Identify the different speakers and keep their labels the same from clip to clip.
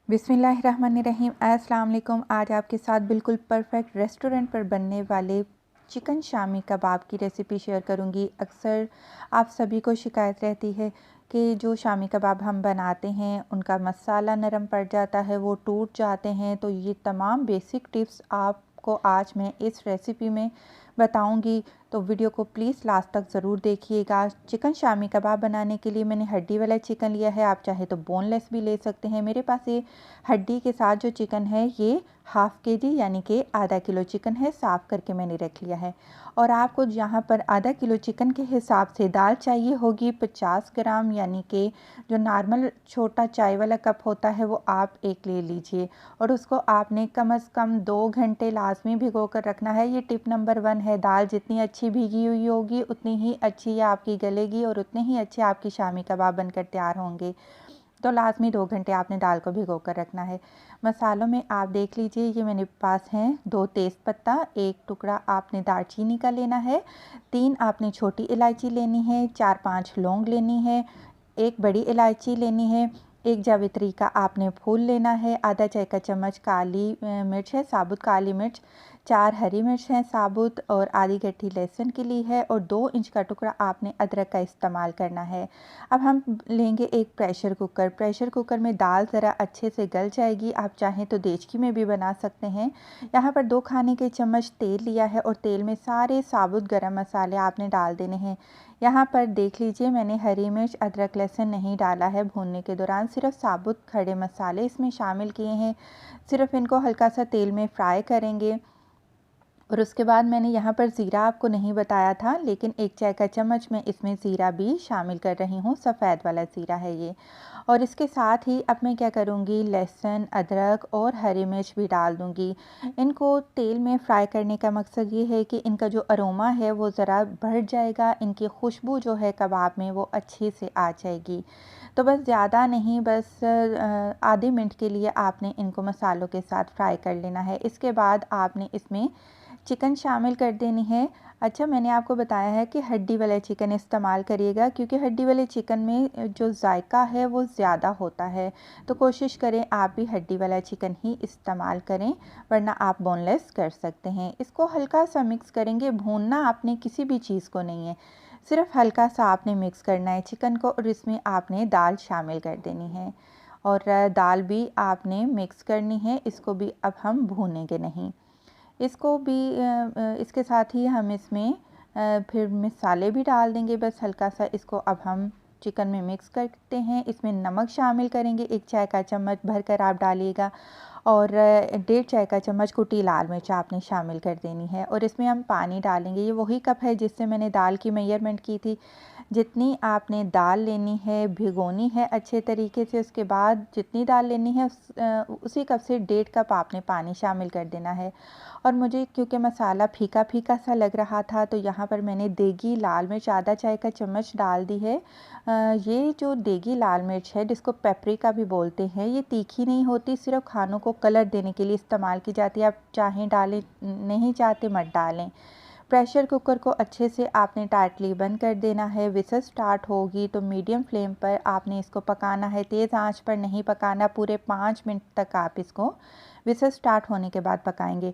Speaker 1: बिस्मिल्लाहिर्रहमानिर्रहीम। अस्सलाम वालेकुम। आज आपके साथ बिल्कुल परफेक्ट रेस्टोरेंट पर बनने वाले चिकन शामी कबाब की रेसिपी शेयर करूंगी। अक्सर आप सभी को शिकायत रहती है कि जो शामी कबाब हम बनाते हैं उनका मसाला नरम पड़ जाता है, वो टूट जाते हैं। तो ये तमाम बेसिक टिप्स आपको आज मैं इस रेसिपी में बताऊंगी, तो वीडियो को प्लीज़ लास्ट तक ज़रूर देखिएगा। चिकन शामी कबाब बनाने के लिए मैंने हड्डी वाला चिकन लिया है, आप चाहे तो बोनलेस भी ले सकते हैं। मेरे पास ये हड्डी के साथ जो चिकन है ये हाफ़ केजी यानी कि आधा किलो चिकन है, साफ़ करके मैंने रख लिया है। और आपको यहाँ पर आधा किलो चिकन के हिसाब से दाल चाहिए होगी 50 ग्राम, यानी कि जो नॉर्मल छोटा चाय वाला कप होता है वो आप एक ले लीजिए। और उसको आपने कम से कम 2 घंटे लाजमी भिगो कर रखना है। ये टिप नंबर 1 है। दाल जितनी अच्छी भीगी हुई होगी उतनी ही अच्छी ये आपकी गलेगी और उतने ही अच्छे आपकी शामी कबाब बनकर तैयार होंगे। तो लाजमी 2 घंटे आपने दाल को भिगो कर रखना है। मसालों में आप देख लीजिए, ये मेरे पास हैं 2 तेज़पत्ता, 1 टुकड़ा आपने दालचीनी का लेना है, 3 आपने छोटी इलायची लेनी है, 4-5 लौंग लेनी है, 1 बड़ी इलायची लेनी है, 1 जावित्री का आपने फूल लेना है, आधा चाय का चम्मच काली मिर्च है, साबुत काली मिर्च, 4 हरी मिर्च हैं साबुत और आधी गट्ठी लहसुन की ली है और 2 इंच का टुकड़ा आपने अदरक का इस्तेमाल करना है। अब हम लेंगे एक प्रेशर कुकर। प्रेशर कुकर में दाल ज़रा अच्छे से गल जाएगी। आप चाहें तो देचकी में भी बना सकते हैं। यहाँ पर 2 खाने के चम्मच तेल लिया है और तेल में सारे साबुत गरम मसाले आपने डाल देने हैं। यहाँ पर देख लीजिए, मैंने हरी मिर्च अदरक लहसुन नहीं डाला है भूनने के दौरान, सिर्फ साबुत खड़े मसाले इसमें शामिल किए हैं। सिर्फ इनको हल्का सा तेल में फ्राई करेंगे। और उसके बाद मैंने यहाँ पर ज़ीरा आपको नहीं बताया था, लेकिन 1 चाय का चम्मच मैं इसमें ज़ीरा भी शामिल कर रही हूँ, सफ़ेद वाला ज़ीरा है ये। और इसके साथ ही अब मैं क्या करूँगी, लहसुन अदरक और हरी मिर्च भी डाल दूँगी। इनको तेल में फ्राई करने का मकसद ये है कि इनका जो अरोमा है वो ज़रा बढ़ जाएगा, इनकी खुशबू जो है कबाब में वो अच्छे से आ जाएगी। तो बस ज़्यादा नहीं, बस आधे मिनट के लिए आपने इनको मसालों के साथ फ्राई कर लेना है। इसके बाद आपने इसमें चिकन शामिल कर देनी है। अच्छा, मैंने आपको बताया है कि हड्डी वाला चिकन इस्तेमाल करिएगा, क्योंकि हड्डी वाले चिकन में जो जायका है वो ज़्यादा होता है। तो कोशिश करें आप भी हड्डी वाला चिकन ही इस्तेमाल करें, वरना आप बोनलेस कर सकते हैं। इसको हल्का सा मिक्स करेंगे, भूनना आपने किसी भी चीज़ को नहीं है, सिर्फ हल्का सा आपने मिक्स करना है चिकन को और इसमें आपने दाल शामिल कर देनी है। और दाल भी आपने मिक्स करनी है, इसको भी अब हम भूनेंगे नहीं। इसको भी इसके साथ ही हम इसमें फिर मसाले भी डाल देंगे, बस हल्का सा इसको अब हम चिकन में मिक्स करते हैं। इसमें नमक शामिल करेंगे, 1 चाय का चम्मच भरकर आप डालिएगा और 1.5 चाय का चम्मच कुटी लाल मिर्च आपने शामिल कर देनी है। और इसमें हम पानी डालेंगे, ये वही कप है जिससे मैंने दाल की मेजरमेंट की थी। जितनी आपने दाल लेनी है भिगोनी है अच्छे तरीके से, उसके बाद जितनी दाल लेनी है उसी कप से 1.5 कप आपने पानी शामिल कर देना है। और मुझे क्योंकि मसाला फीका फीका सा लग रहा था, तो यहाँ पर मैंने देगी लाल मिर्च आधा चाय का चम्मच डाल दी है। ये जो देगी लाल मिर्च है, जिसको पेपरिका भी बोलते हैं, ये तीखी नहीं होती, सिर्फ खानों को कलर देने के लिए इस्तेमाल की जाती है। आप चाहें डालें, नहीं चाहते मत डालें। प्रेशर कुकर को अच्छे से आपने टाइटली बंद कर देना है। विसल स्टार्ट होगी तो मीडियम फ्लेम पर आपने इसको पकाना है, तेज़ आंच पर नहीं पकाना। पूरे 5 मिनट तक आप इसको विसल स्टार्ट होने के बाद पकाएंगे।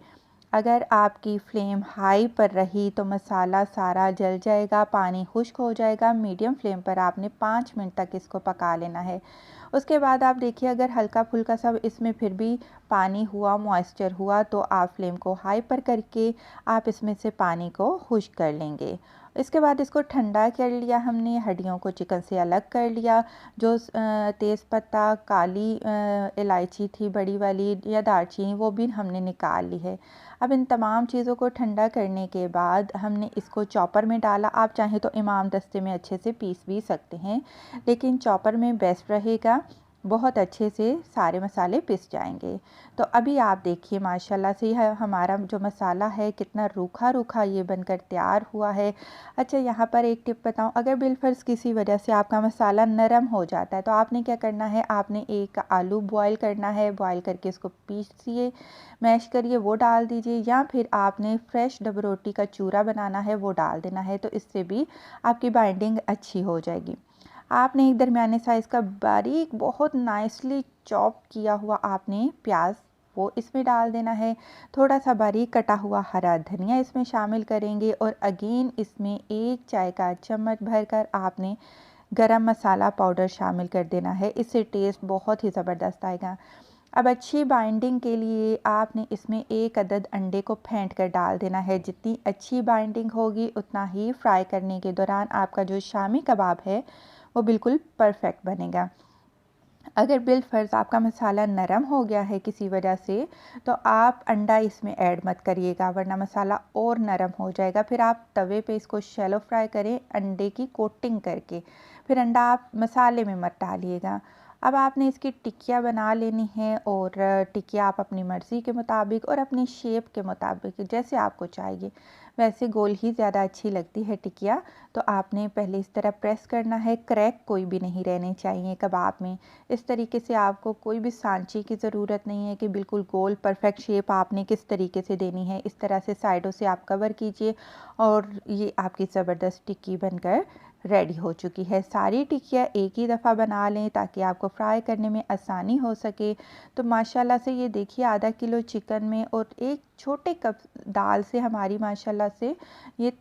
Speaker 1: अगर आपकी फ्लेम हाई पर रही तो मसाला सारा जल जाएगा, पानी खुश्क हो जाएगा। मीडियम फ्लेम पर आपने 5 मिनट तक इसको पका लेना है। उसके बाद आप देखिए, अगर हल्का फुल्का सा इसमें फिर भी पानी हुआ, मॉइस्चर हुआ, तो आप फ्लेम को हाई पर करके आप इसमें से पानी को खुश्क कर लेंगे। इसके बाद इसको ठंडा कर लिया हमने, हड्डियों को चिकन से अलग कर लिया। जो तेज़पत्ता, काली इलायची थी बड़ी वाली या दालचीनी, वो भी हमने निकाल ली है। अब इन तमाम चीज़ों को ठंडा करने के बाद हमने इसको चॉपर में डाला। आप चाहें तो इमाम दस्ते में अच्छे से पीस भी सकते हैं, लेकिन चॉपर में बेस्ट रहेगा, बहुत अच्छे से सारे मसाले पिस जाएंगे। तो अभी आप देखिए माशाल्लाह से यह हमारा जो मसाला है कितना रूखा रूखा ये बनकर तैयार हुआ है। अच्छा, यहाँ पर एक टिप बताऊँ, अगर बिलफर्ज किसी वजह से आपका मसाला नरम हो जाता है तो आपने क्या करना है, आपने एक आलू बॉईल करना है, बॉईल करके इसको पीसिए, मैश करिए, वो डाल दीजिए, या फिर आपने फ्रेश डब रोटी का चूरा बनाना है वो डाल देना है, तो इससे भी आपकी बाइंडिंग अच्छी हो जाएगी। आपने एक दरमियाने साइज़ का बारीक बहुत नाइसली चॉप किया हुआ आपने प्याज वो इसमें डाल देना है। थोड़ा सा बारीक कटा हुआ हरा धनिया इसमें शामिल करेंगे और अगेन इसमें 1 चाय का चम्मच भरकर आपने गरम मसाला पाउडर शामिल कर देना है। इससे टेस्ट बहुत ही ज़बरदस्त आएगा। अब अच्छी बाइंडिंग के लिए आपने इसमें 1 अदद अंडे को फेंट कर डाल देना है। जितनी अच्छी बाइंडिंग होगी उतना ही फ्राई करने के दौरान आपका जो शामी कबाब है वो बिल्कुल परफेक्ट बनेगा। अगर बिलफ़र्ज़ आपका मसाला नरम हो गया है किसी वजह से, तो आप अंडा इसमें ऐड मत करिएगा, वरना मसाला और नरम हो जाएगा। फिर आप तवे पे इसको शैलो फ्राई करें अंडे की कोटिंग करके, फिर अंडा आप मसाले में मत डालिएगा। अब आपने इसकी टिक्कियाँ बना लेनी है और टिक्कियाँ आप अपनी मर्ज़ी के मुताबिक और अपनी शेप के मुताबिक जैसे आपको चाहिए वैसे गोल ही ज़्यादा अच्छी लगती है टिक्कियाँ। तो आपने पहले इस तरह प्रेस करना है, क्रैक कोई भी नहीं रहने चाहिए कबाब में। इस तरीके से आपको कोई भी सांचे की ज़रूरत नहीं है कि बिल्कुल गोल परफेक्ट शेप आपने किस तरीके से देनी है। इस तरह से साइडों से आप कवर कीजिए और ये आपकी ज़बरदस्त टिक्की बनकर रेडी हो चुकी है। सारी टिक्कियाँ एक ही दफ़ा बना लें ताकि आपको फ्राई करने में आसानी हो सके। तो माशाल्लाह से ये देखिए आधा किलो चिकन में और एक छोटे कप दाल से हमारी माशाल्लाह से ये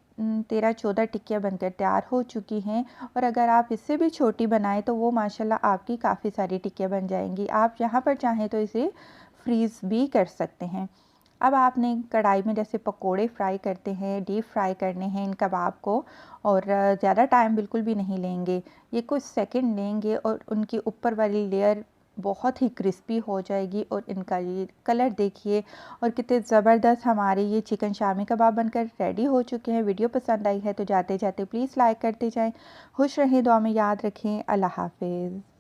Speaker 1: 13-14 टिक्कियाँ बनकर तैयार हो चुकी हैं। और अगर आप इससे भी छोटी बनाएं तो वो माशाल्लाह आपकी काफ़ी सारी टिक्कियाँ बन जाएंगी। आप यहाँ पर चाहें तो इसे फ्रीज़ भी कर सकते हैं। अब आपने कढ़ाई में जैसे पकोड़े फ्राई करते हैं, डीप फ्राई करने हैं इन कबाब को और ज़्यादा टाइम बिल्कुल भी नहीं लेंगे। ये कुछ सेकंड लेंगे और उनकी ऊपर वाली लेयर बहुत ही क्रिस्पी हो जाएगी और इनका ये कलर देखिए और कितने ज़बरदस्त हमारे ये चिकन शामी कबाब बनकर रेडी हो चुके हैं। वीडियो पसंद आई है तो जाते जाते प्लीज़ लाइक करते जाएं। खुश रहें, दुआ में याद रखें। अल्लाह हाफ़िज़।